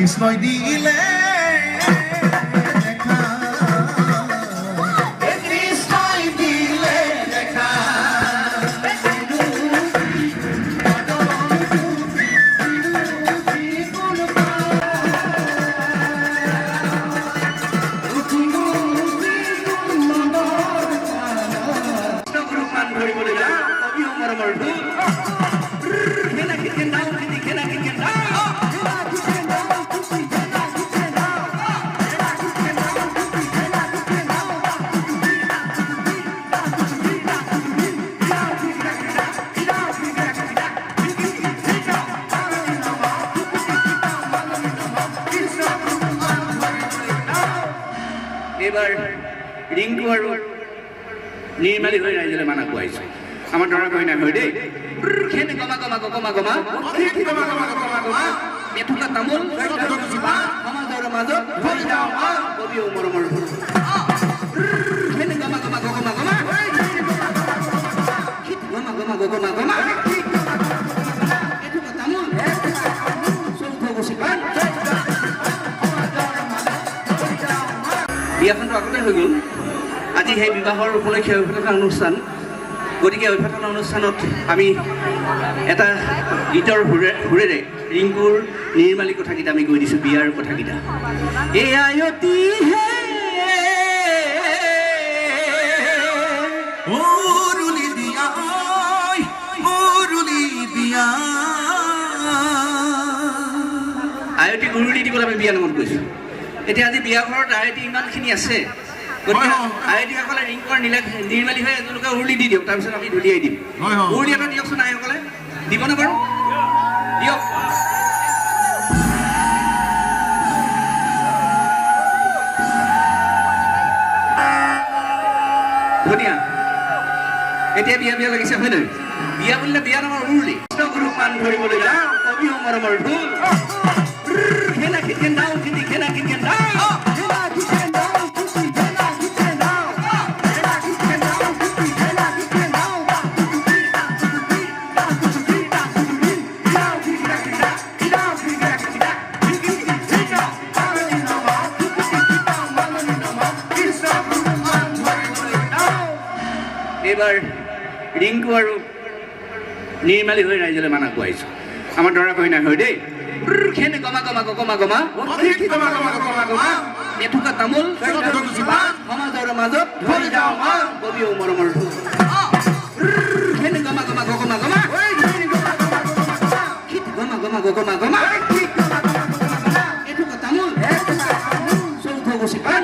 কৃষ্ণই দিলে দেখা কৃষ্ণই দিলে দেখা এবার রিঙ্কু আর নির্মালী হয়ে রাইজলে মানা কুয়াইছে আমার ডরা কই না হই দেই খেনে গমা গমা গমা গমা মেথুকা তামুল সমাজৰ মাজত হৈ যাও কবি মৰমৰ খেনে গমা গমা গমা গমা গমা গমা গমা গমা মেথুকা তামুল চৌথ গুছিপান বিয়াখনটো আগতে হৈ গ'ল আজি সেই বিবাহৰ উপলক্ষে অভ্যৰ্থনা অনুষ্ঠান গতিকে অভ্যৰ্থনা অনুষ্ঠানত আমি এটা গীতৰ সুৰেৰে ৰিংকুৰ নিৰ্মালী কথাকেইটা আমি কৈ দিছোঁ বিয়াৰ কথাকেইটা এই আয়তি হে মুৰুলি দিয়া মুৰুলি দিয়া আয়তি গুৰুলি দিবলৈ আমি বিয়া নামত গৈছোঁ এতিয়া আজি বিয়া ঘৰত আয়তি ইমানখিনি আছে গতিকে আয়তিসকলে ৰিংকুৰ নিৰ্মালী হৈ এজনকে উৰুলি দি দিয়ক তাৰপিছত আমি ঢুলিয়াই দিম উৰুলি এটা দিয়কচোন আয়সকলে দিবনে বাৰু দিয়ক ধুনীয়া এতিয়া বিয়া বিয়া লাগিছে হয় নহয় বিয়া বুলিলে বিয়া নামৰ উৰুলি কৃষ্ণগুৰু পাণ ধৰিবলৈ যাওঁ কবি মৰমৰ ঢোল খেলা কিচেন দাও কিনি খেলা কিচেন দাও এবার রিঙ্কু আর নির্মালী হয়ে রাইজলে মানা কুয়াইছো আমার ডরা কই না হয় দেই খেনে গমা গমা গমা গমা মেথুকা তামুল সমাজৰ মাজত হৈ যাও কবি মৰমৰ খেনে গমা গমা গমা গমা গমা গমা গমা গমা মেথুকা তামুল চৌথ গুছিপান